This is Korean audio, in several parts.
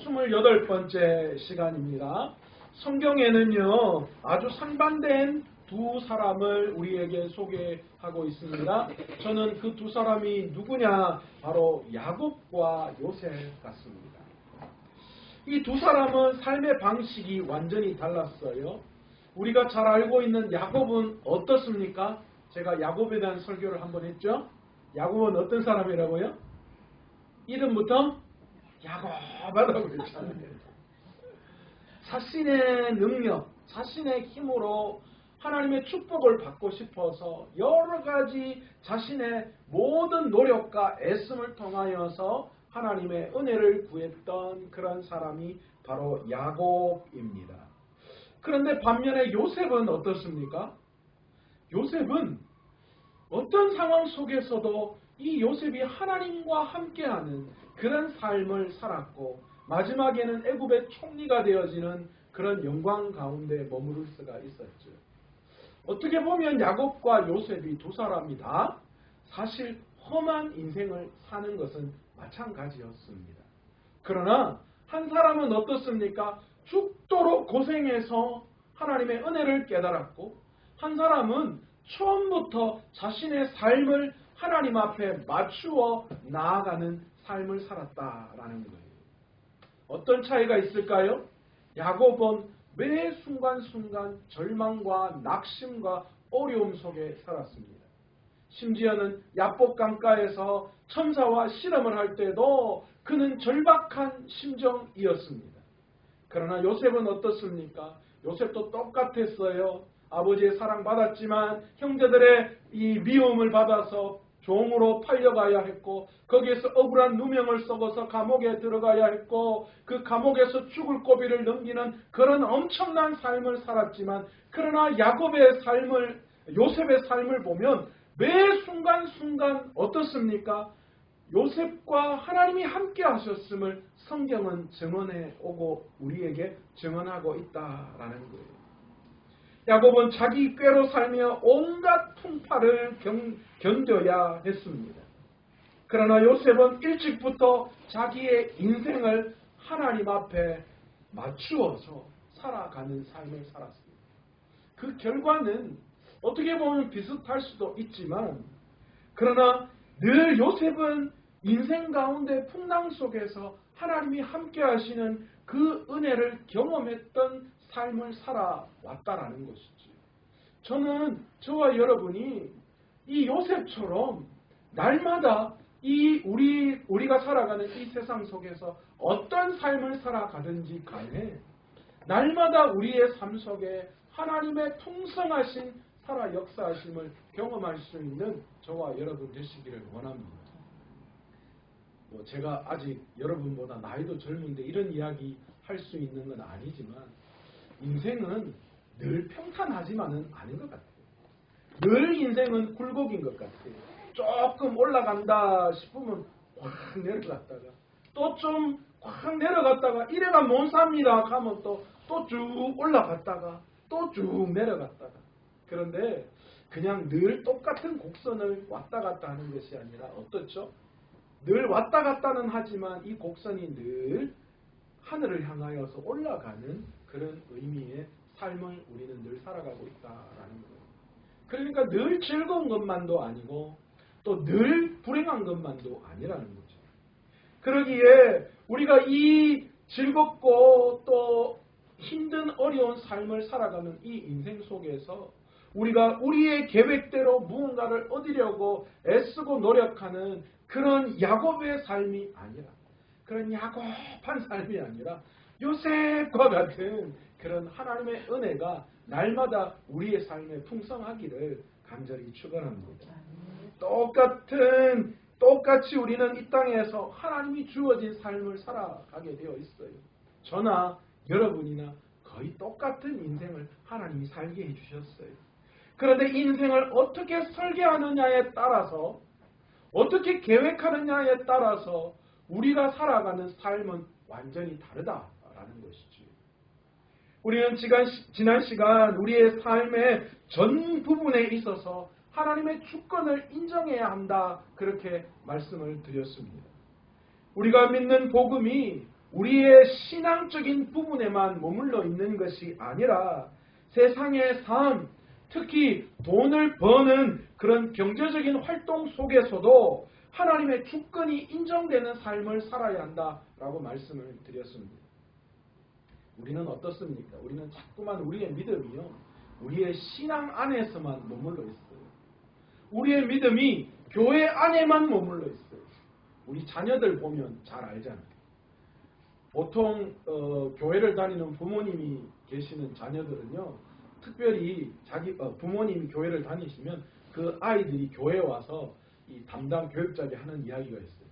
28번째 시간입니다. 성경에는요, 아주 상반된 두 사람을 우리에게 소개하고 있습니다. 저는 그 두 사람이 누구냐? 바로 야곱과 요셉 같습니다. 이 두 사람은 삶의 방식이 완전히 달랐어요. 우리가 잘 알고 있는 야곱은 어떻습니까? 제가 야곱에 대한 설교를 한번 했죠. 야곱은 어떤 사람이라고요? 이름부터 야곱하다고 그랬잖아요. 자신의 능력, 자신의 힘으로 하나님의 축복을 받고 싶어서 여러 가지 자신의 모든 노력과 애씀을 통하여서 하나님의 은혜를 구했던 그런 사람이 바로 야곱입니다. 그런데 반면에 요셉은 어떻습니까? 요셉은 어떤 상황 속에서도 이 요셉이 하나님과 함께하는 그런 삶을 살았고 마지막에는 애굽의 총리가 되어지는 그런 영광 가운데 머무를 수가 있었죠. 어떻게 보면 야곱과 요셉이 두 사람이 다 사실 험한 인생을 사는 것은 마찬가지였습니다. 그러나 한 사람은 어떻습니까? 죽도록 고생해서 하나님의 은혜를 깨달았고 한 사람은 처음부터 자신의 삶을 하나님 앞에 맞추어 나아가는 삶을 살았다라는 거예요. 어떤 차이가 있을까요? 야곱은 매 순간순간 절망과 낙심과 어려움 속에 살았습니다. 심지어는 야복 강가에서 천사와 실험을 할 때도 그는 절박한 심정이었습니다. 그러나 요셉은 어떻습니까? 요셉도 똑같았어요. 아버지의 사랑받았지만 형제들의 이 미움을 받아서 종으로 팔려가야 했고 거기에서 억울한 누명을 썩어서 감옥에 들어가야 했고 그 감옥에서 죽을 고비를 넘기는 그런 엄청난 삶을 살았지만 그러나 요셉의 삶을 보면 매 순간순간 어떻습니까? 요셉과 하나님이 함께 하셨음을 성경은 증언해 오고 우리에게 증언하고 있다라는 거예요. 야곱은 자기 꾀로 살며 온갖 풍파를 견뎌야 했습니다. 그러나 요셉은 일찍부터 자기의 인생을 하나님 앞에 맞추어서 살아가는 삶을 살았습니다. 그 결과는 어떻게 보면 비슷할 수도 있지만 그러나 늘 요셉은 인생 가운데 풍랑 속에서 하나님이 함께 하시는 그 은혜를 경험했던 삶을 살아왔다라는 것이지. 저는 저와 여러분이 이 요셉처럼 날마다 우리가 살아가는 이 세상 속에서 어떤 삶을 살아가든지 간에 날마다 우리의 삶 속에 하나님의 풍성하신 살아 역사하심을 경험할 수 있는 저와 여러분 되시기를 원합니다. 제가 아직 여러분보다 나이도 젊은데 이런 이야기 할 수 있는 건 아니지만 인생은 늘 평탄하지만은 아닌 것 같아요. 늘 인생은 굴곡인 것 같아요. 조금 올라간다 싶으면 확 내려갔다가 또 좀 확 내려갔다가 이래가 못 삽니다 하면 또 쭉 올라갔다가 또 쭉 내려갔다가 그런데 그냥 늘 똑같은 곡선을 왔다 갔다 하는 것이 아니라 어떻죠? 늘 왔다 갔다는 하지만 이 곡선이 늘 하늘을 향하여서 올라가는 그런 의미의 삶을 우리는 늘 살아가고 있다라는 거예요. 그러니까 늘 즐거운 것만도 아니고 또 늘 불행한 것만도 아니라는 거죠. 그러기에 우리가 이 즐겁고 또 힘든 어려운 삶을 살아가는 이 인생 속에서 우리가 우리의 계획대로 무언가를 얻으려고 애쓰고 노력하는 그런 야곱의 삶이 아니라 그런 야곱한 삶이 아니라 요셉과 같은 그런 하나님의 은혜가 날마다 우리의 삶에 풍성하기를 간절히 축원합니다. 똑같이 우리는 이 땅에서 하나님이 주어진 삶을 살아가게 되어 있어요. 저나 여러분이나 거의 똑같은 인생을 하나님이 살게 해주셨어요. 그런데 인생을 어떻게 설계하느냐에 따라서 어떻게 계획하느냐에 따라서 우리가 살아가는 삶은 완전히 다르다라는 것이죠. 우리는 지난 시간 우리의 삶의 전 부분에 있어서 하나님의 주권을 인정해야 한다 그렇게 말씀을 드렸습니다. 우리가 믿는 복음이 우리의 신앙적인 부분에만 머물러 있는 것이 아니라 세상의 삶, 특히 돈을 버는 그런 경제적인 활동 속에서도 하나님의 주권이 인정되는 삶을 살아야 한다라고 말씀을 드렸습니다. 우리는 어떻습니까? 우리는 자꾸만 우리의 믿음이요, 우리의 신앙 안에서만 머물러 있어요. 우리의 믿음이 교회 안에만 머물러 있어요. 우리 자녀들 보면 잘 알잖아요. 보통 교회를 다니는 부모님이 계시는 자녀들은요, 특별히 자기 부모님이 교회를 다니시면 그 아이들이 교회에 와서 이 담당 교육자에게 하는 이야기가 있어요.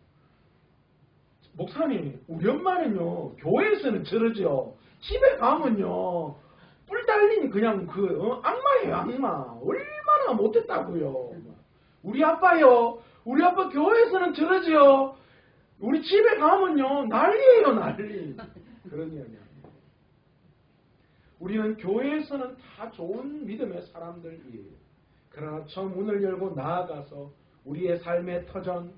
목사님, 우리 엄마는요 교회에서는 저러죠. 집에 가면요 뿔 달린 그냥 악마예요, 악마. 얼마나 못됐다고요. 우리 아빠요, 우리 아빠 교회에서는 저러지요. 우리 집에 가면요 난리예요, 난리. 그런 이야기입니다. 우리는 교회에서는 다 좋은 믿음의 사람들이에요. 그러나 저 문을 열고 나아가서 우리의 삶의 터전,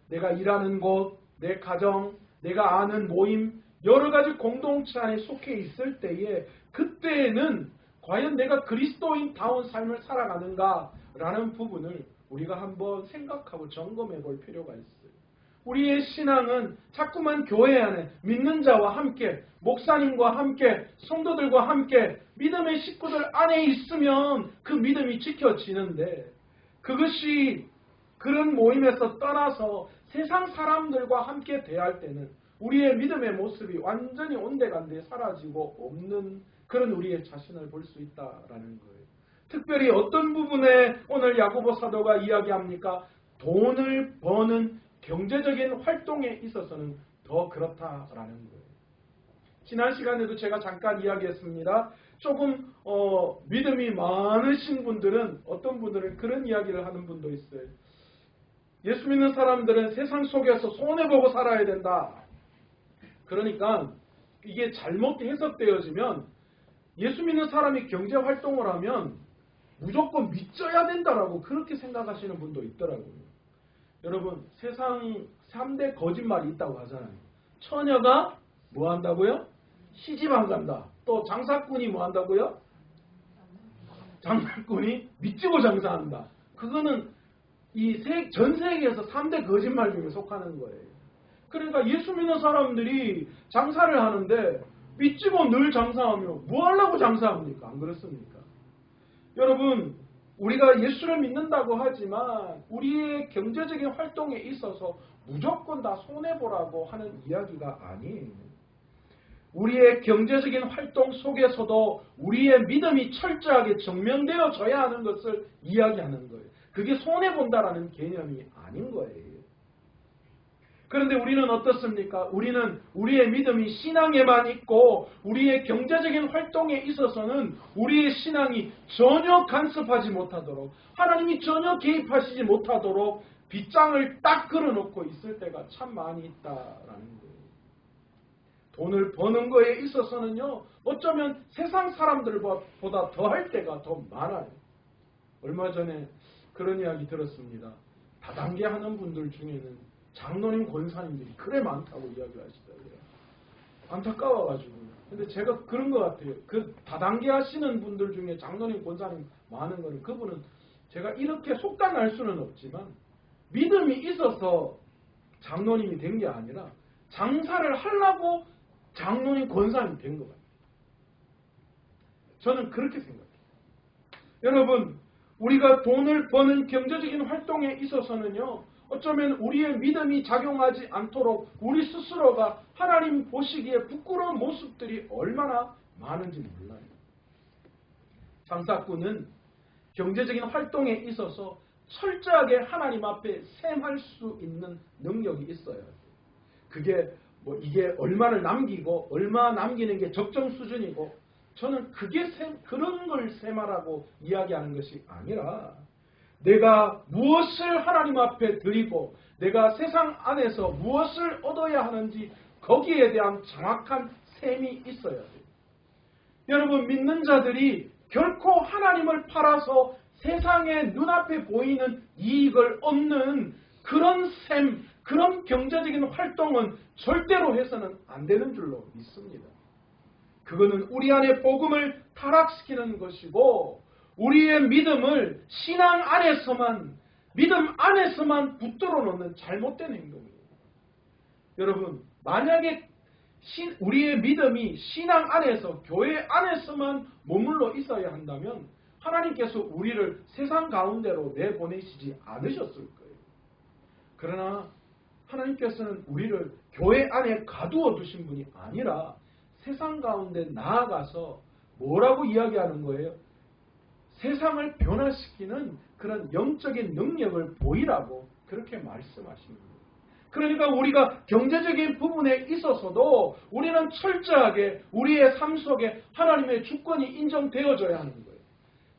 내가 일하는 곳, 내 가정, 내가 아는 모임, 여러 가지 공동체 안에 속해 있을 때에 그때에는 과연 내가 그리스도인다운 삶을 살아가는가 라는 부분을 우리가 한번 생각하고 점검해 볼 필요가 있어요. 우리의 신앙은 자꾸만 교회 안에 믿는 자와 함께, 목사님과 함께, 성도들과 함께 믿음의 식구들 안에 있으면 그 믿음이 지켜지는데, 그것이 그런 모임에서 떠나서 세상 사람들과 함께 대할 때는 우리의 믿음의 모습이 완전히 온데간데 사라지고 없는 그런 우리의 자신을 볼 수 있다라는 거예요. 특별히 어떤 부분에 오늘 야고보 사도가 이야기합니까? 돈을 버는 경제적인 활동에 있어서는 더 그렇다라는 거예요. 지난 시간에도 제가 잠깐 이야기했습니다. 조금 믿음이 많으신 분들은, 어떤 분들은 그런 이야기를 하는 분도 있어요. 예수 믿는 사람들은 세상 속에서 손해보고 살아야 된다. 그러니까 이게 잘못 해석되어지면 예수 믿는 사람이 경제활동을 하면 무조건 믿져야 된다라고 그렇게 생각하시는 분도 있더라고요. 여러분, 세상 3대 거짓말이 있다고 하잖아요. 처녀가 뭐 한다고요? 시집 안 간다. 또 장사꾼이 뭐 한다고요? 장사꾼이 믿지고 장사한다. 그거는 이 전 세계에서 3대 거짓말 중에 속하는 거예요. 그러니까 예수 믿는 사람들이 장사를 하는데 믿지고 늘 장사하며 뭐 하려고 장사합니까? 안 그렇습니까? 여러분, 우리가 예수를 믿는다고 하지만 우리의 경제적인 활동에 있어서 무조건 다 손해보라고 하는 이야기가 아니에요. 우리의 경제적인 활동 속에서도 우리의 믿음이 철저하게 증명되어져야 하는 것을 이야기하는 거예요. 그게 손해본다라는 개념이 아닌 거예요. 그런데 우리는 어떻습니까? 우리는 우리의 믿음이 신앙에만 있고 우리의 경제적인 활동에 있어서는 우리의 신앙이 전혀 간섭하지 못하도록, 하나님이 전혀 개입하시지 못하도록 빗장을 딱 걸어놓고 있을 때가 참 많이 있다라는 거예요. 돈을 버는 거에 있어서는요, 어쩌면 세상 사람들보다 더 할 때가 더 많아요. 얼마 전에 그런 이야기 들었습니다. 다단계 하는 분들 중에는 장로님, 권사님들이 그래 많다고 이야기를 하시더라고요. 안타까워가지고. 근데 제가 그런 것 같아요. 그 다단계 하시는 분들 중에 장로님, 권사님 많은 거는, 그분은 제가 이렇게 속단할 수는 없지만 믿음이 있어서 장로님이 된 게 아니라 장사를 하려고 장로님, 권사님이 된 것 같아요. 저는 그렇게 생각해요. 여러분, 우리가 돈을 버는 경제적인 활동에 있어서는요, 어쩌면 우리의 믿음이 작용하지 않도록 우리 스스로가 하나님 보시기에 부끄러운 모습들이 얼마나 많은지 몰라요. 장사꾼은 경제적인 활동에 있어서 철저하게 하나님 앞에 셈할 수 있는 능력이 있어야 돼요. 그게 이게 얼마를 남기고 얼마 남기는 게 적정 수준이고, 저는 그런 걸 셈하라고 이야기하는 것이 아니라, 내가 무엇을 하나님 앞에 드리고 내가 세상 안에서 무엇을 얻어야 하는지 거기에 대한 정확한 셈이 있어야 돼요. 여러분, 믿는 자들이 결코 하나님을 팔아서 세상의 눈앞에 보이는 이익을 얻는 그런 셈, 그런 경제적인 활동은 절대로 해서는 안 되는 줄로 믿습니다. 그거는 우리 안에 복음을 타락시키는 것이고 우리의 믿음을 신앙 안에서만 믿음 안에서만 붙들어 놓는 잘못된 행동이에요. 여러분 만약에 우리의 믿음이 신앙 안에서 교회 안에서만 머물러 있어야 한다면 하나님께서 우리를 세상 가운데로 내보내시지 않으셨을 거예요. 그러나 하나님께서는 우리를 교회 안에 가두어 두신 분이 아니라 세상 가운데 나아가서 뭐라고 이야기하는 거예요? 세상을 변화시키는 그런 영적인 능력을 보이라고 그렇게 말씀하시는 거예요. 그러니까 우리가 경제적인 부분에 있어서도 우리는 철저하게 우리의 삶 속에 하나님의 주권이 인정되어져야 하는 거예요.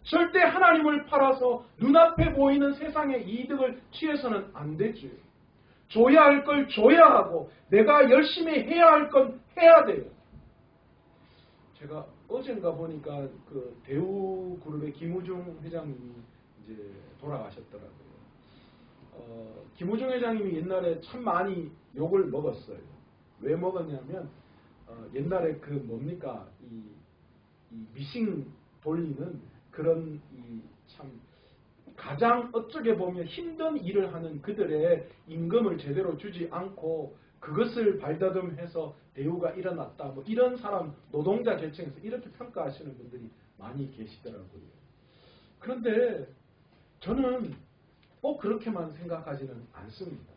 절대 하나님을 팔아서 눈앞에 보이는 세상의 이득을 취해서는 안 되지. 줘야 할 걸 줘야 하고 내가 열심히 해야 할 건 해야 돼요. 제가 어젠가 보니까 그 대우그룹의 김우중 회장님이 이제 돌아가셨더라고요. 김우중 회장님이 옛날에 참 많이 욕을 먹었어요. 왜 먹었냐면 옛날에 그 뭡니까 이 미싱 돌리는 그런 이 참 가장 어쩌게 보면 힘든 일을 하는 그들의 임금을 제대로 주지 않고 그것을 발돋움해서 대우가 일어났다. 뭐 이런 사람 노동자 계층에서 이렇게 평가하시는 분들이 많이 계시더라고요. 그런데 저는 꼭 그렇게만 생각하지는 않습니다.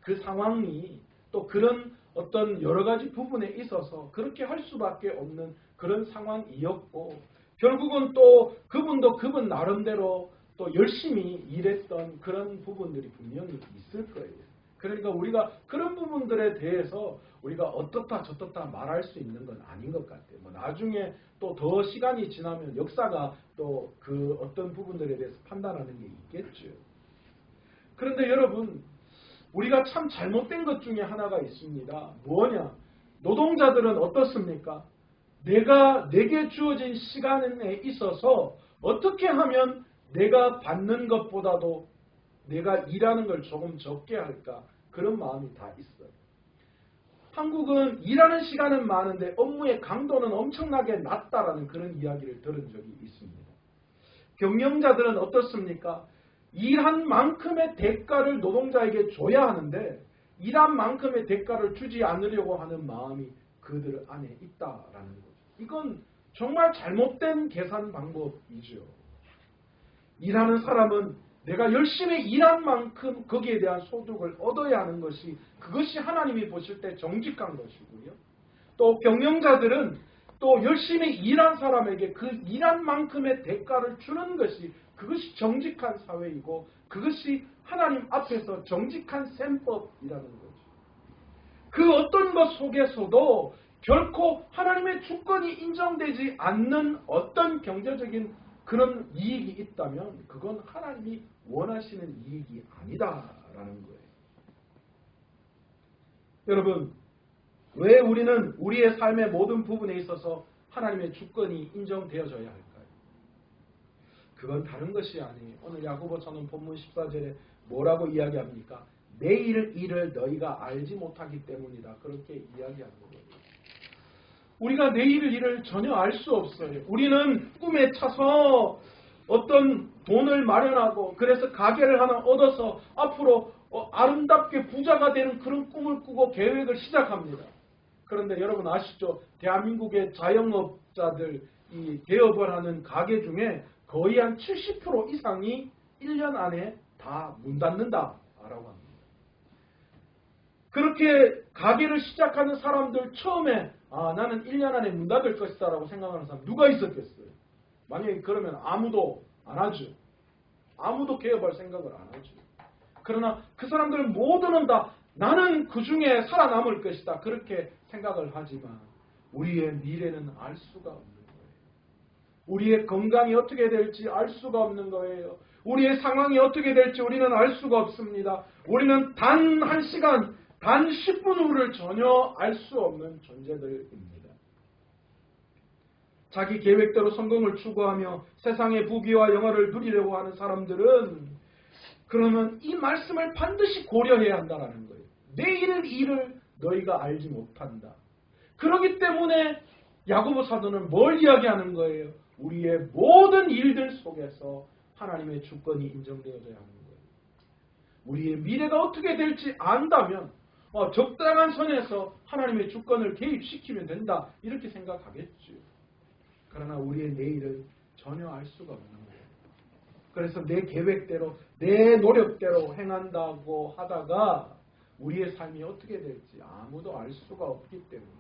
그 상황이 또 그런 어떤 여러 가지 부분에 있어서 그렇게 할 수밖에 없는 그런 상황이었고 결국은 또 그분도 그분 나름대로 또 열심히 일했던 그런 부분들이 분명히 있을 거예요. 그러니까 우리가 그런 부분들에 대해서 우리가 어떻다 저떻다 말할 수 있는 건 아닌 것 같아요. 뭐 나중에 또 더 시간이 지나면 역사가 또 그 어떤 부분들에 대해서 판단하는 게 있겠죠. 그런데 여러분 우리가 참 잘못된 것 중에 하나가 있습니다. 뭐냐? 노동자들은 어떻습니까? 내게 주어진 시간에 있어서 어떻게 하면 내가 받는 것보다도 내가 일하는 걸 조금 적게 할까? 그런 마음이 다 있어요. 한국은 일하는 시간은 많은데 업무의 강도는 엄청나게 낮다라는 그런 이야기를 들은 적이 있습니다. 경영자들은 어떻습니까? 일한 만큼의 대가를 노동자에게 줘야 하는데 일한 만큼의 대가를 주지 않으려고 하는 마음이 그들 안에 있다라는 거죠. 이건 정말 잘못된 계산 방법이죠. 일하는 사람은 내가 열심히 일한 만큼 거기에 대한 소득을 얻어야 하는 것이 그것이 하나님이 보실 때 정직한 것이고요. 또 경영자들은 또 열심히 일한 사람에게 그 일한 만큼의 대가를 주는 것이 그것이 정직한 사회이고 그것이 하나님 앞에서 정직한 셈법이라는 거죠. 그 어떤 것 속에서도 결코 하나님의 주권이 인정되지 않는 어떤 경제적인 그런 이익이 있다면 그건 하나님이 원하시는 이익이 아니다라는 거예요. 여러분, 왜 우리는 우리의 삶의 모든 부분에 있어서 하나님의 주권이 인정되어져야 할까요? 그건 다른 것이 아니에요. 오늘 야고보서는 본문 14절에 뭐라고 이야기합니까? 내일 일을 너희가 알지 못하기 때문이다. 그렇게 이야기하는 거예요. 우리가 내일 일을 전혀 알 수 없어요. 우리는 꿈에 차서 어떤 돈을 마련하고 그래서 가게를 하나 얻어서 앞으로 아름답게 부자가 되는 그런 꿈을 꾸고 계획을 시작합니다. 그런데 여러분 아시죠? 대한민국의 자영업자들 이 개업을 하는 가게 중에 거의 한 70% 이상이 1년 안에 다 문 닫는다라고 합니다. 그렇게 가게를 시작하는 사람들 처음에 나는 1년 안에 문 닫을 것이다 라고 생각하는 사람 누가 있었겠어요? 만약에 그러면 아무도 안 하죠. 아무도 개업할 생각을 안 하죠. 그러나 그 사람들은 모두는 다 나는 그 중에 살아남을 것이다 그렇게 생각을 하지만 우리의 미래는 알 수가 없는 거예요. 우리의 건강이 어떻게 될지 알 수가 없는 거예요. 우리의 상황이 어떻게 될지 우리는 알 수가 없습니다. 우리는 단 1시간 단 10분 후를 전혀 알 수 없는 존재들입니다. 자기 계획대로 성공을 추구하며 세상의 부귀와 영화를 누리려고 하는 사람들은 그러면 이 말씀을 반드시 고려해야 한다는 거예요. 내일 일을 너희가 알지 못한다. 그렇기 때문에 야고보 사도는 뭘 이야기하는 거예요? 우리의 모든 일들 속에서 하나님의 주권이 인정되어져야 하는 거예요. 우리의 미래가 어떻게 될지 안다면 적당한 선에서 하나님의 주권을 개입시키면 된다 이렇게 생각하겠죠. 그러나 우리의 내일은 전혀 알 수가 없는 거예요. 그래서 내 계획대로 내 노력대로 행한다고 하다가 우리의 삶이 어떻게 될지 아무도 알 수가 없기 때문에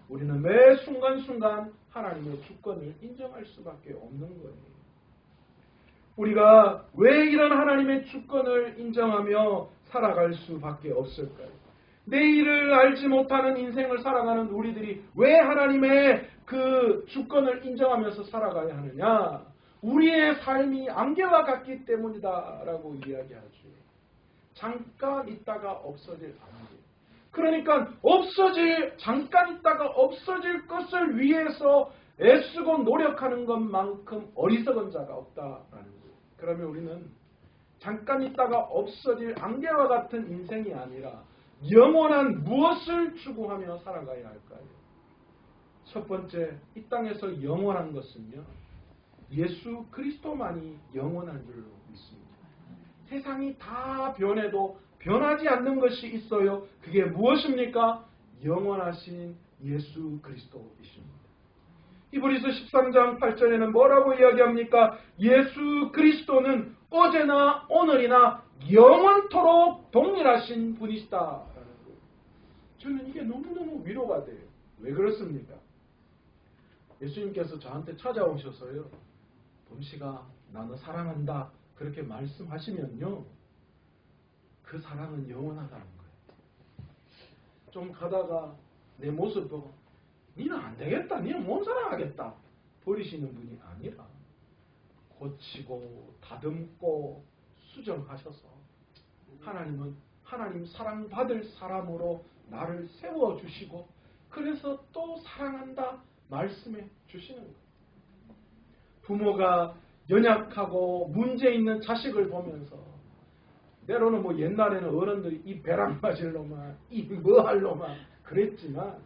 우리는 매 순간순간 하나님의 주권을 인정할 수밖에 없는 거예요. 우리가 왜 이런 하나님의 주권을 인정하며 살아갈 수밖에 없을까요? 내일을 알지 못하는 인생을 살아가는 우리들이 왜 하나님의 그 주권을 인정하면서 살아가야 하느냐? 우리의 삶이 안개와 같기 때문이다라고 이야기하죠. 잠깐 있다가 없어질 안개. 그러니까 잠깐 있다가 없어질 것을 위해서 애쓰고 노력하는 것만큼 어리석은 자가 없다라는 거예요. 그러면 우리는 잠깐 있다가 없어질 안개와 같은 인생이 아니라 영원한 무엇을 추구하며 살아가야 할까요? 첫 번째, 이 땅에서 영원한 것은요, 예수 그리스도만이 영원한 줄로 믿습니다. 세상이 다 변해도 변하지 않는 것이 있어요. 그게 무엇입니까? 영원하신 예수 그리스도이십니다. 히브리서 13장 8절에는 뭐라고 이야기합니까? 예수 그리스도는 어제나 오늘이나 영원토록 동일하신 분이시다라는 거예요. 저는 이게 너무너무 위로가 돼요. 왜 그렇습니까? 예수님께서 저한테 찾아오셔서요, 범씨가 나 너 사랑한다 그렇게 말씀하시면요, 그 사랑은 영원하다는 거예요. 좀 가다가 내 모습 보고 니는 안 되겠다, 니는 못 사랑하겠다 버리시는 분이 아니라 고치고 다듬고 수정하셔서 하나님은 하나님 사랑받을 사람으로 나를 세워주시고 그래서 또 사랑한다 말씀해 주시는 거예요. 부모가 연약하고 문제 있는 자식을 보면서 때로는 뭐 옛날에는 어른들이 이 배랑 맞을 놈아 이 뭐 할 놈아 그랬지만,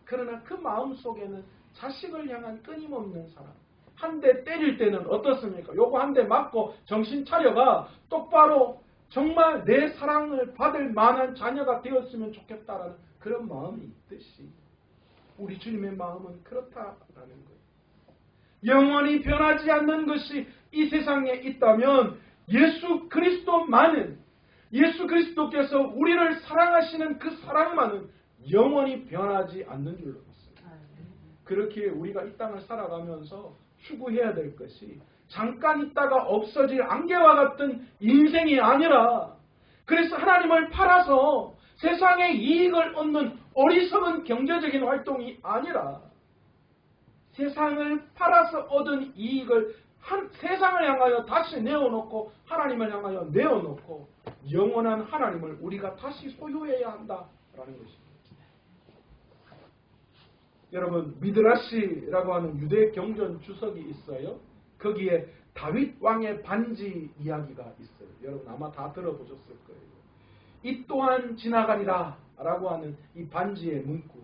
그러나 그 마음 속에는 자식을 향한 끊임없는 사랑. 한 대 때릴 때는 어떻습니까? 요거 한 대 맞고 정신 차려가 똑바로 정말 내 사랑을 받을 만한 자녀가 되었으면 좋겠다라는 그런 마음이 있듯이 우리 주님의 마음은 그렇다라는 거예요. 영원히 변하지 않는 것이 이 세상에 있다면 예수 그리스도만은, 예수 그리스도께서 우리를 사랑하시는 그 사랑만은 영원히 변하지 않는 줄로 믿습니다. 그렇기에 우리가 이 땅을 살아가면서 추구해야 될 것이 잠깐 있다가 없어질 안개와 같은 인생이 아니라, 그래서 하나님을 팔아서 세상의 이익을 얻는 어리석은 경제적인 활동이 아니라 세상을 팔아서 얻은 이익을 세상을 향하여 다시 내어놓고 하나님을 향하여 내어놓고 영원한 하나님을 우리가 다시 소유해야 한다라는 것입니다. 여러분, 미드라시라고 하는 유대 경전 주석이 있어요. 거기에 다윗 왕의 반지 이야기가 있어요. 여러분 아마 다 들어보셨을 거예요. 이 또한 지나가리라 라고 하는 이 반지의 문구.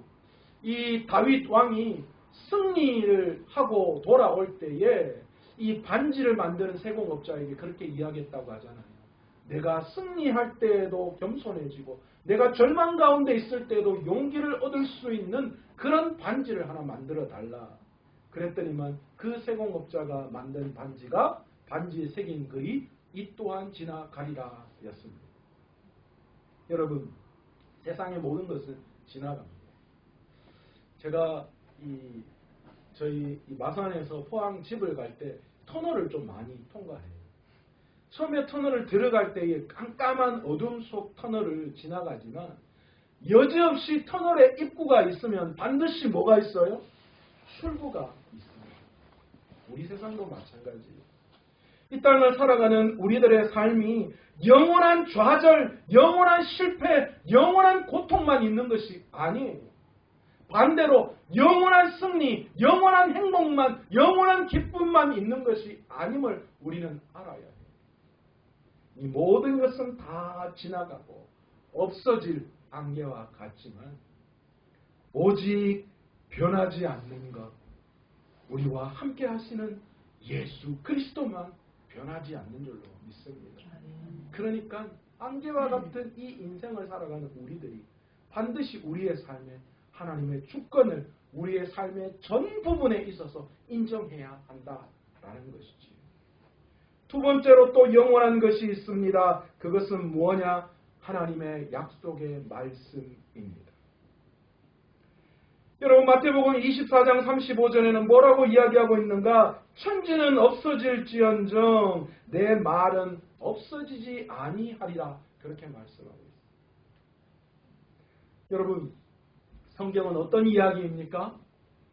이 다윗 왕이 승리를 하고 돌아올 때에 이 반지를 만드는 세공업자에게 그렇게 이야기했다고 하잖아요. 내가 승리할 때에도 겸손해지고 내가 절망 가운데 있을 때에도 용기를 얻을 수 있는 그런 반지를 하나 만들어 달라. 그랬더니만 그 세공업자가 만든 반지가, 반지에 새긴 글이 이 또한 지나가리라 였습니다. 여러분, 세상의 모든 것은 지나갑니다. 제가 저희 마산에서 포항 집을 갈 때 터널을 좀 많이 통과해요. 처음에 터널을 들어갈 때에 깜깜한 어둠 속 터널을 지나가지만 여지없이 터널에 입구가 있으면 반드시 뭐가 있어요? 출구가 있습니다. 우리 세상도 마찬가지예요. 이 땅을 살아가는 우리들의 삶이 영원한 좌절, 영원한 실패, 영원한 고통만 있는 것이 아니에요. 반대로 영원한 승리, 영원한 행복만, 영원한 기쁨만 있는 것이 아님을 우리는 알아야 해요. 이 모든 것은 다 지나가고 없어질 안개와 같지만 오직 변하지 않는 것, 우리와 함께 하시는 예수 그리스도만 변하지 않는 줄로 믿습니다. 그러니까 안개와 같은 이 인생을 살아가는 우리들이 반드시 우리의 삶에 하나님의 주권을 우리의 삶의 전 부분에 있어서 인정해야 한다라는 것이지요. 두 번째로 또 영원한 것이 있습니다. 그것은 뭐냐? 하나님의 약속의 말씀입니다. 여러분 마태복음 24장 35절에는 뭐라고 이야기하고 있는가? 천지는 없어질지언정 내 말은 없어지지 아니하리라. 그렇게 말씀하고 있습니다. 여러분 성경은 어떤 이야기입니까?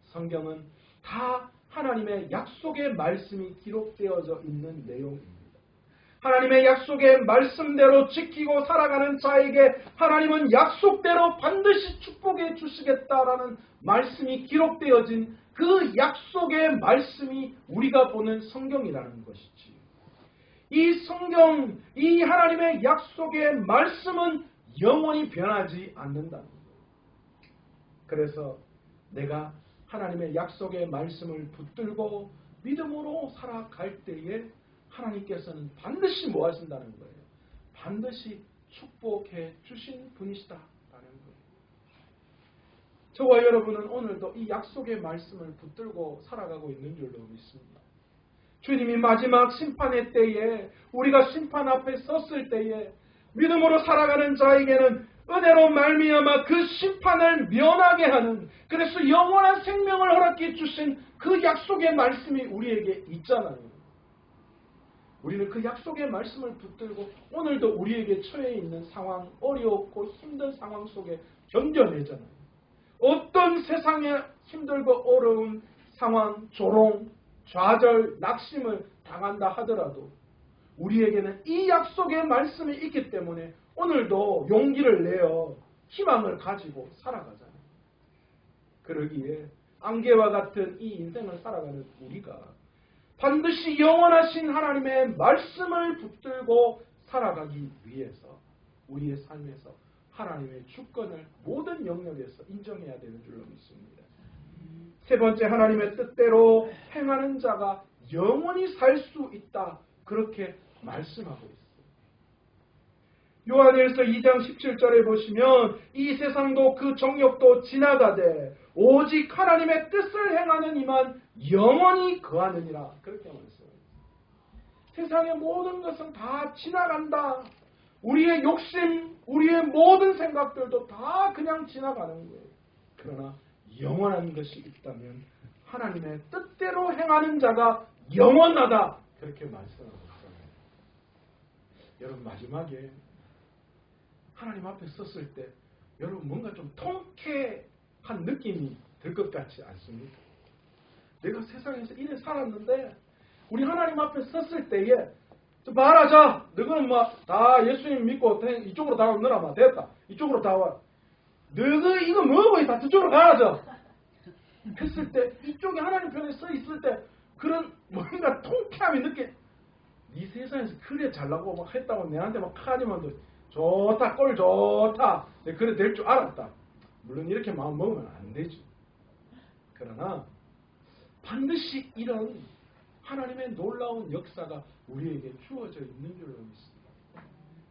성경은 다 하나님의 약속의 말씀이 기록되어져 있는 내용입니다. 하나님의 약속의 말씀대로 지키고 살아가는 자에게 하나님은 약속대로 반드시 축복해 주시겠다라는 말씀이 기록되어진 그 약속의 말씀이 우리가 보는 성경이라는 것이지. 이 성경, 이 하나님의 약속의 말씀은 영원히 변하지 않는다는 거예요. 그래서 내가 하나님의 약속의 말씀을 붙들고 믿음으로 살아갈 때에 하나님께서는 반드시 뭐 하신다는 거예요? 반드시 축복해 주신 분이시다라는 거예요. 저와 여러분은 오늘도 이 약속의 말씀을 붙들고 살아가고 있는 줄로 믿습니다. 주님이 마지막 심판의 때에 우리가 심판 앞에 섰을 때에 믿음으로 살아가는 자에게는 은혜로 말미암아 그 심판을 면하게 하는, 그래서 영원한 생명을 허락해 주신 그 약속의 말씀이 우리에게 있잖아요. 우리는 그 약속의 말씀을 붙들고 오늘도 우리에게 처해 있는 상황, 어렵고 힘든 상황 속에 견뎌내잖아요. 어떤 세상에 힘들고 어려운 상황, 조롱, 좌절, 낙심을 당한다 하더라도 우리에게는 이 약속의 말씀이 있기 때문에 오늘도 용기를 내어 희망을 가지고 살아가잖아요. 그러기에 안개와 같은 이 인생을 살아가는 우리가 반드시 영원하신 하나님의 말씀을 붙들고 살아가기 위해서 우리의 삶에서 하나님의 주권을 모든 영역에서 인정해야 되는 줄로 믿습니다. 세 번째, 하나님의 뜻대로 행하는 자가 영원히 살 수 있다. 그렇게 말씀하고 있습니다. 요한일서 2장 17절에 보시면 이 세상도 그 정욕도 지나가되 오직 하나님의 뜻을 행하는 이만 영원히 거하느니라. 그렇게 말씀합니다. 세상의 모든 것은 다 지나간다. 우리의 욕심, 우리의 모든 생각들도 다 그냥 지나가는 거예요. 그러나 영원한 것이 있다면 하나님의 뜻대로 행하는 자가 영원하다. 그렇게 말씀하고 있어요. 여러분 마지막에 하나님 앞에 섰을 때 여러분 뭔가 좀 통쾌한 느낌이 들 것 같지 않습니까? 내가 세상에서 이래 살았는데 우리 하나님 앞에 섰을 때에 좀 봐라, 자 너희는 다 예수님 믿고 이쪽으로 다 너라 됐다. 이쪽으로 다 와. 너희 이거 뭐고 다 저쪽으로 가라죠. 했을 때 이쪽에 하나님 편에 서 있을 때 그런 뭔가 통쾌함이 느껴. 이 세상에서 그래 잘나고 막 했다고 내한테 막 하지만 좋다, 꼴 좋다. 그래 될 줄 알았다. 물론 이렇게 마음 먹으면 안 되죠. 그러나 반드시 이런 하나님의 놀라운 역사가 우리에게 주어져 있는 줄로 믿습니다.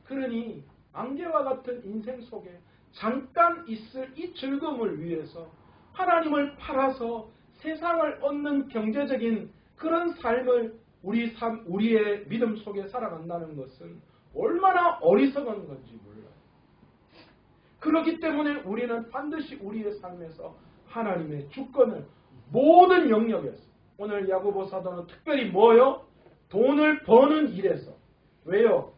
그러니 안개와 같은 인생 속에 잠깐 있을 이 즐거움을 위해서 하나님을 팔아서 세상을 얻는 경제적인 그런 삶을 우리의 믿음 속에 살아간다는 것은 얼마나 어리석은 건지 몰라요. 그렇기 때문에 우리는 반드시 우리의 삶에서 하나님의 주권을 모든 영역에서, 오늘 야고보 사도는 특별히 뭐요? 돈을 버는 일에서. 왜요?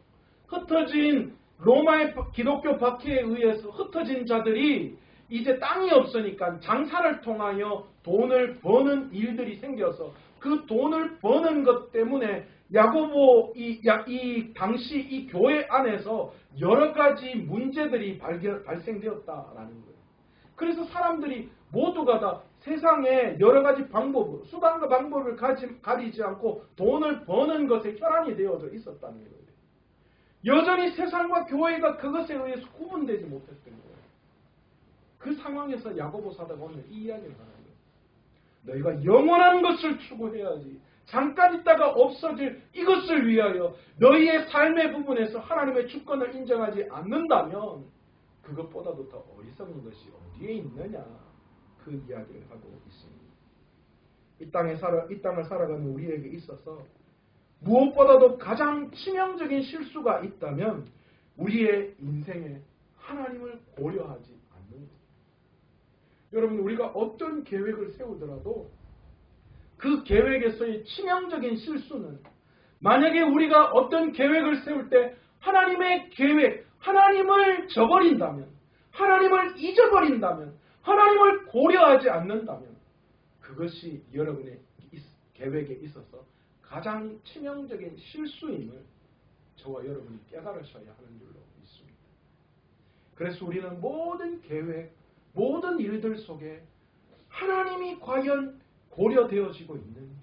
흩어진 로마의 기독교 박해에 의해서 흩어진 자들이 이제 땅이 없으니까 장사를 통하여 돈을 버는 일들이 생겨서 그 돈을 버는 것 때문에 야고보 이 당시 이 교회 안에서 여러 가지 문제들이 발생되었다라는 거예요. 그래서 사람들이 모두가 다 세상에 여러 가지 방법으로 수단과 방법을 가리지 않고 돈을 버는 것에 혈안이 되어져 있었다는 거예요. 여전히 세상과 교회가 그것에 의해서 구분되지 못했던 거예요. 그 상황에서 야고보 사도가 오늘 이 이야기를 하는 거예요. 너희가 영원한 것을 추구해야지. 잠깐 있다가 없어질 이것을 위하여 너희의 삶의 부분에서 하나님의 주권을 인정하지 않는다면 그것보다도 더 어리석은 것이 어디에 있느냐, 그 이야기를 하고 있습니다. 이 땅을 살아가는 우리에게 있어서 무엇보다도 가장 치명적인 실수가 있다면 우리의 인생에 하나님을 고려하지 않는 것. 여러분, 우리가 어떤 계획을 세우더라도 그 계획에서의 치명적인 실수는, 만약에 우리가 어떤 계획을 세울 때 하나님의 계획, 하나님을 저버린다면, 하나님을 잊어버린다면, 하나님을 고려하지 않는다면 그것이 여러분의 계획에 있어서 가장 치명적인 실수임을 저와 여러분이 깨달으셔야 하는 줄로 믿습니다. 그래서 우리는 모든 계획, 모든 일들 속에 하나님이 과연 고려되어지고 있는지,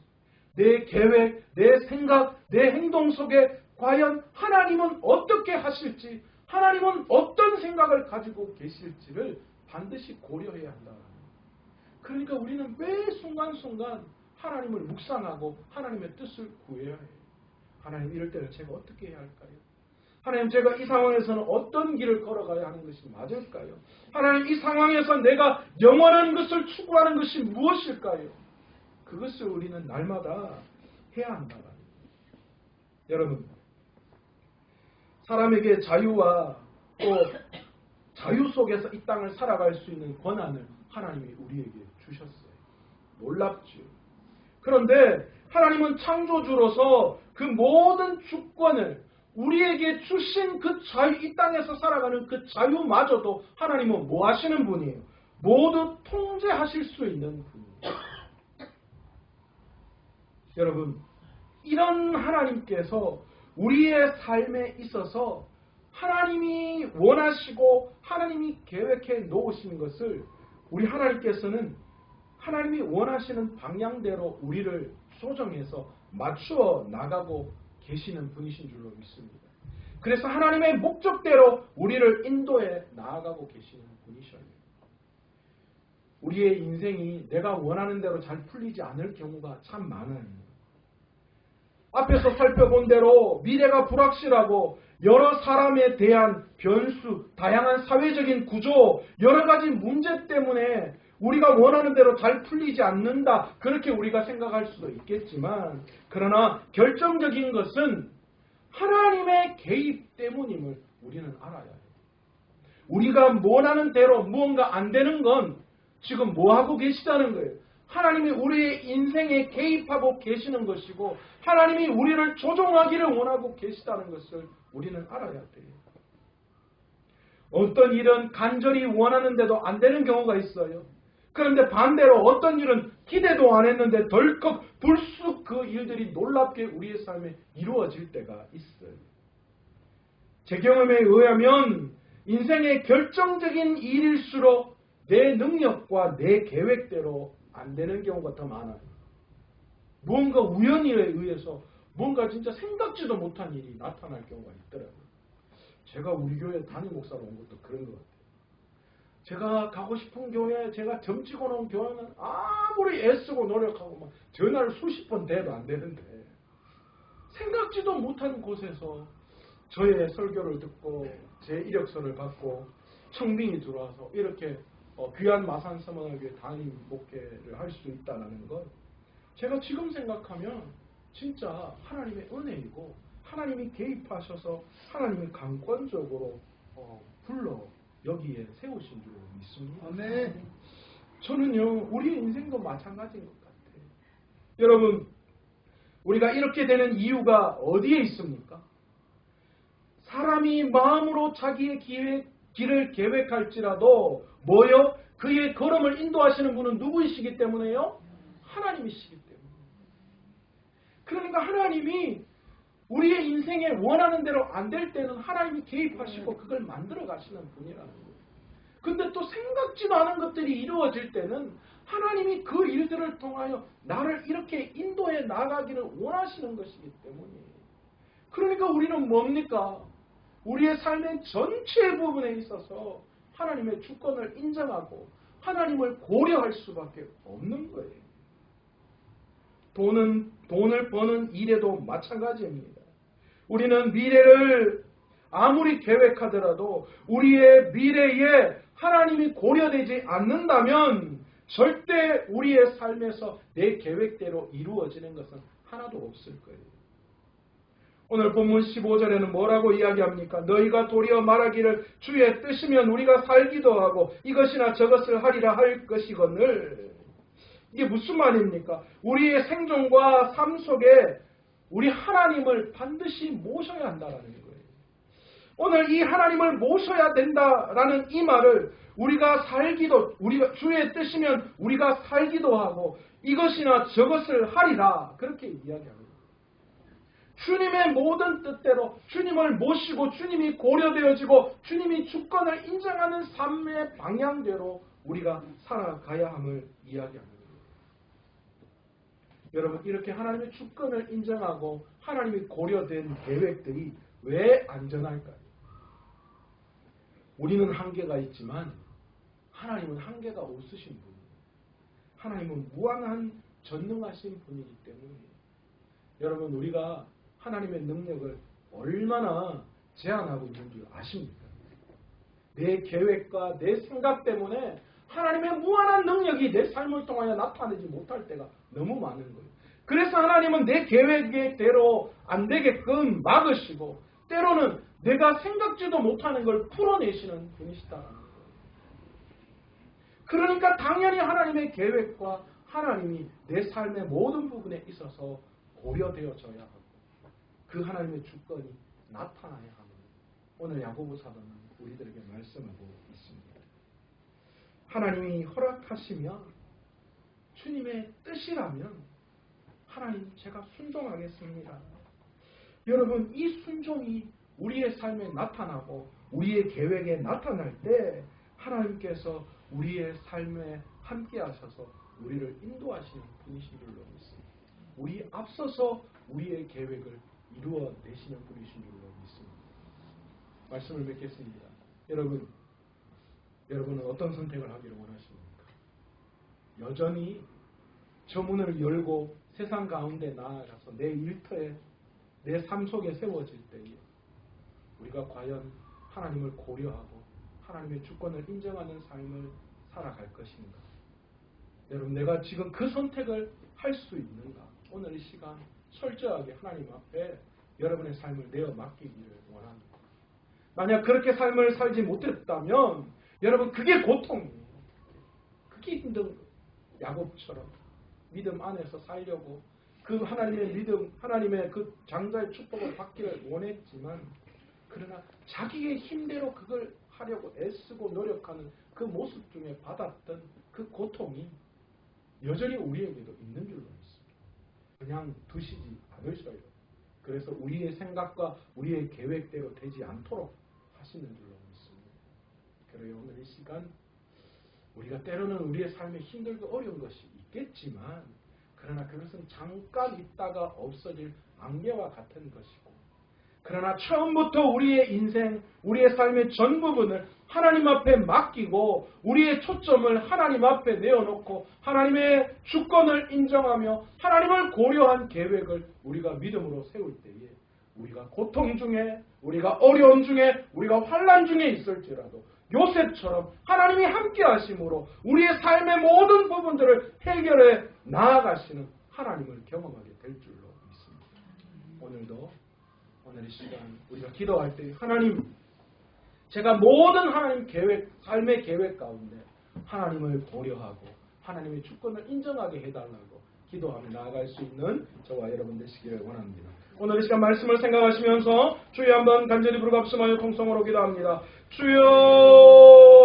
내 계획, 내 생각, 내 행동 속에 과연 하나님은 어떻게 하실지, 하나님은 어떤 생각을 가지고 계실지를 반드시 고려해야 한다. 그러니까 우리는 매 순간순간 하나님을 묵상하고 하나님의 뜻을 구해야 해요. 하나님, 이럴 때는 제가 어떻게 해야 할까요? 하나님, 제가 이 상황에서는 어떤 길을 걸어가야 하는 것이 맞을까요? 하나님, 이 상황에서 내가 영원한 것을 추구하는 것이 무엇일까요? 그것을 우리는 날마다 해야 한다. 여러분, 사람에게 자유와 또 자유 속에서 이 땅을 살아갈 수 있는 권한을 하나님이 우리에게 주셨어요. 놀랍죠. 그런데 하나님은 창조주로서 그 모든 주권을 우리에게 주신 그 자유, 이 땅에서 살아가는 그 자유마저도 하나님은 뭐 하시는 분이에요? 모두 통제하실 수 있는 분이에요. 여러분, 이런 하나님께서 우리의 삶에 있어서 하나님이 원하시고 하나님이 계획해 놓으신 것을 우리 하나님께서는 하나님이 원하시는 방향대로 우리를 조정해서 맞추어 나가고 계시는 분이신 줄로 믿습니다. 그래서 하나님의 목적대로 우리를 인도해 나아가고 계시는 분이셔요. 우리의 인생이 내가 원하는 대로 잘 풀리지 않을 경우가 참 많아요. 앞에서 살펴본 대로 미래가 불확실하고 여러 사람에 대한 변수, 다양한 사회적인 구조, 여러 가지 문제 때문에 우리가 원하는 대로 잘 풀리지 않는다, 그렇게 우리가 생각할 수도 있겠지만, 그러나 결정적인 것은 하나님의 개입 때문임을 우리는 알아야 해요. 우리가 원하는 대로 무언가 안 되는 건 지금 뭐 하고 계시다는 거예요? 하나님이 우리의 인생에 개입하고 계시는 것이고 하나님이 우리를 조종하기를 원하고 계시다는 것을 우리는 알아야 돼요. 어떤 일은 간절히 원하는데도 안 되는 경우가 있어요. 그런데 반대로 어떤 일은 기대도 안 했는데 덜컥 불쑥 그 일들이 놀랍게 우리의 삶에 이루어질 때가 있어요. 제 경험에 의하면 인생의 결정적인 일일수록 내 능력과 내 계획대로 안 되는 경우가 더 많아요. 무언가 우연에 의해서 뭔가 진짜 생각지도 못한 일이 나타날 경우가 있더라고요. 제가 우리 교회 담임 목사로 온 것도 그런 것 같아요. 제가 가고 싶은 교회, 제가 점 찍어놓은 교회는 아무리 애쓰고 노력하고 막 전화를 수십 번 돼도 안 되는데 생각지도 못한 곳에서 저의 설교를 듣고 제 이력서를 받고 청빙이 들어와서 이렇게 귀한 마산 서문화교회 담임 목회를 할 수 있다는 것, 제가 지금 생각하면 진짜 하나님의 은혜이고 하나님이 개입하셔서 하나님이 강권적으로 불러 여기에 세우신 줄 믿습니다. 아멘. 저는요, 우리 인생도 마찬가지인 것 같아요. 여러분, 우리가 이렇게 되는 이유가 어디에 있습니까? 사람이 마음으로 자기의 길을 계획할지라도 뭐요? 그의 걸음을 인도하시는 분은 누구이시기 때문에요? 하나님이시기 때문에. 그러니까 하나님이 우리의 인생에 원하는 대로 안 될 때는 하나님이 개입하시고 그걸 만들어 가시는 분이라는 거예요. 근데 또 생각지도 않은 것들이 이루어질 때는 하나님이 그 일들을 통하여 나를 이렇게 인도해 나가기를 원하시는 것이기 때문이에요. 그러니까 우리는 뭡니까? 우리의 삶의 전체 부분에 있어서 하나님의 주권을 인정하고 하나님을 고려할 수밖에 없는 거예요. 돈을 버는 일에도 마찬가지입니다. 우리는 미래를 아무리 계획하더라도 우리의 미래에 하나님이 고려되지 않는다면 절대 우리의 삶에서 내 계획대로 이루어지는 것은 하나도 없을 거예요. 오늘 본문 15절에는 뭐라고 이야기합니까? 너희가 도리어 말하기를 주의 뜻이면 우리가 살기도 하고 이것이나 저것을 하리라 할 것이거늘. 이게 무슨 말입니까? 우리의 생존과 삶 속에 우리 하나님을 반드시 모셔야 한다라는 거예요. 오늘 이 하나님을 모셔야 된다라는 이 말을 우리가 주의 뜻이면 우리가 살기도 하고 이것이나 저것을 하리라 그렇게 이야기합니다. 주님의 모든 뜻대로 주님을 모시고 주님이 고려되어지고 주님이 주권을 인정하는 삶의 방향대로 우리가 살아가야 함을 이야기합니다. 여러분, 이렇게 하나님의 주권을 인정하고 하나님이 고려된 계획들이 왜 안전할까요? 우리는 한계가 있지만 하나님은 한계가 없으신 분이에요. 하나님은 무한한 전능하신 분이기 때문에 여러분, 우리가 하나님의 능력을 얼마나 제한하고 있는 줄 아십니까? 내 계획과 내 생각 때문에 하나님의 무한한 능력이 내 삶을 통하여 나타내지 못할 때가 너무 많은 거예요. 그래서 하나님은 내 계획대로 안 되게끔 막으시고 때로는 내가 생각지도 못하는 걸 풀어내시는 분이시다라는 거예요. 그러니까 당연히 하나님의 계획과 하나님이 내 삶의 모든 부분에 있어서 고려되어져야 하고 그 하나님의 주권이 나타나야 하는 오늘 야고보 사도는 우리들에게 말씀하고 있습니다. 하나님이 허락하시면 주님의 뜻이라면 하나님 제가 순종하겠습니다. 여러분, 이 순종이 우리의 삶에 나타나고 우리의 계획에 나타날 때 하나님께서 우리의 삶에 함께 하셔서 우리를 인도하시는 분이신 줄로 믿습니다. 우리 앞서서 우리의 계획을 이루어내시는 분이신 줄로 믿습니다. 말씀을 맺겠습니다. 여러분은 어떤 선택을 하기를 원하십니까? 여전히 저 문을 열고 세상 가운데 나아가서 내 일터에 내 삶 속에 세워질 때에 우리가 과연 하나님을 고려하고 하나님의 주권을 인정하는 삶을 살아갈 것인가? 여러분, 내가 지금 그 선택을 할 수 있는가? 오늘 이 시간 철저하게 하나님 앞에 여러분의 삶을 내어 맡기기를 원합니다. 만약 그렇게 삶을 살지 못했다면 여러분, 그게 고통이에요. 그게 힘든 거예요. 야곱처럼 믿음 안에서 살려고 그 하나님의 믿음, 하나님의 그 장자의 축복을 받기를 원했지만 그러나 자기의 힘대로 그걸 하려고 애쓰고 노력하는 그 모습 중에 받았던 그 고통이 여전히 우리에게도 있는 줄로 믿습니다. 그냥 두시지 않으셔요. 그래서 우리의 생각과 우리의 계획대로 되지 않도록 하시는 줄로 믿습니다. 그래요, 오늘 이 시간 우리가 때로는 우리의 삶에 힘들고 어려운 것이 있겠지만 그러나 그것은 잠깐 있다가 없어질 안개와 같은 것이고 그러나 처음부터 우리의 인생, 우리의 삶의 전 부분을 하나님 앞에 맡기고 우리의 초점을 하나님 앞에 내어놓고 하나님의 주권을 인정하며 하나님을 고려한 계획을 우리가 믿음으로 세울 때에 우리가 고통 중에, 우리가 어려움 중에, 우리가 환난 중에 있을지라도 요셉처럼 하나님이 함께 하심으로 우리의 삶의 모든 부분들을 해결해 나아가시는 하나님을 경험하게 될 줄로 믿습니다. 오늘 이 시간 우리가 기도할 때 하나님, 제가 모든 하나님 계획, 삶의 계획 가운데 하나님을 고려하고 하나님의 주권을 인정하게 해달라고 기도하며 나아갈 수 있는 저와 여러분 되시기를 원합니다. 오늘 이 시간 말씀을 생각하시면서 주여 한번 간절히 부르짖음하여 통성으로 기도합니다. 주여